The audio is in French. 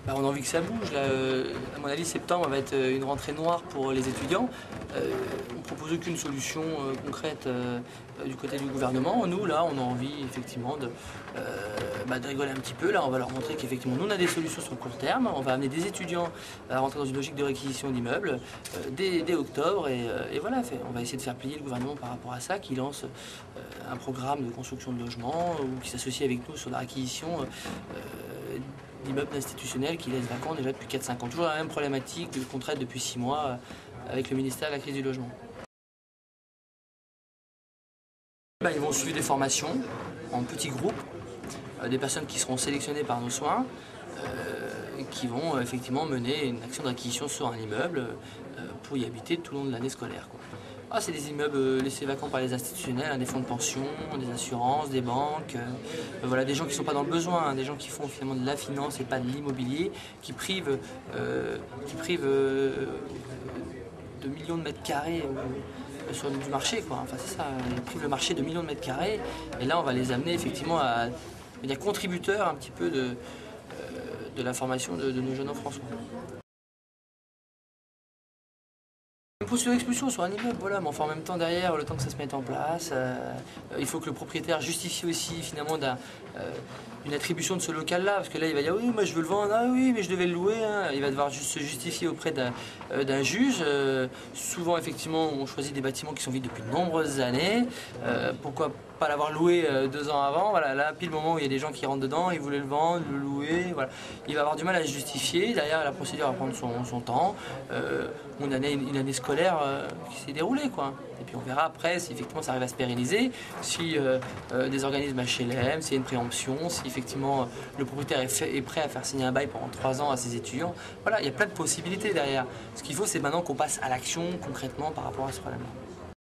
On a envie que ça bouge. Là, à mon avis, septembre va être une rentrée noire pour les étudiants. On ne propose aucune solution concrète du côté du gouvernement. Nous, là, on a envie effectivement de rigoler un petit peu. Là, on va leur montrer qu'effectivement, nous, on a des solutions sur le court terme. On va amener des étudiants à rentrer dans une logique de réquisition d'immeubles dès octobre. Et voilà, on va essayer de faire plier le gouvernement par rapport à ça, qui lance un programme de construction de logements ou qui s'associe avec nous sur la réquisition d'immeubles institutionnels qui laissent vacants déjà depuis 4-5 ans. Toujours la même problématique qu'on traite depuis 6 mois avec le ministère de la crise du logement. Ils vont suivre des formations en petits groupes, des personnes qui seront sélectionnées par nos soins et qui vont effectivement mener une action d'acquisition sur un immeuble pour y habiter tout au long de l'année scolaire. C'est des immeubles laissés vacants par les institutionnels, des fonds de pension, des assurances, des banques, voilà, des gens qui ne sont pas dans le besoin, des gens qui font finalement de la finance et pas de l'immobilier, qui privent de millions de mètres carrés du marché, quoi. Enfin, c'est ça, ils privent le marché de millions de mètres carrés, et là on va les amener effectivement à devenir contributeurs un petit peu de la formation de nos jeunes en France. Une procédure d'expulsion sur un immeuble, voilà, mais enfin en même temps derrière, le temps que ça se mette en place, il faut que le propriétaire justifie aussi finalement une attribution de ce local-là, parce que là il va dire oui, moi je veux le vendre, ah oui, mais je devais le louer, hein. Il va devoir juste se justifier auprès d'un juge. Souvent effectivement on choisit des bâtiments qui sont vides depuis de nombreuses années, pourquoi pas l'avoir loué 2 ans avant, voilà, là pile le moment où il y a des gens qui rentrent dedans, ils voulaient le vendre, le louer, voilà. Il va avoir du mal à se justifier, derrière la procédure va prendre son temps, une année scolaire qui s'est déroulée, quoi. Et puis on verra après si effectivement ça arrive à se pérenniser, si des organismes HLM, s'il y a une préemption, si effectivement le propriétaire est prêt à faire signer un bail pendant 3 ans à ses étudiants. Voilà, il y a plein de possibilités derrière. Ce qu'il faut, c'est maintenant qu'on passe à l'action concrètement par rapport à ce problème-là.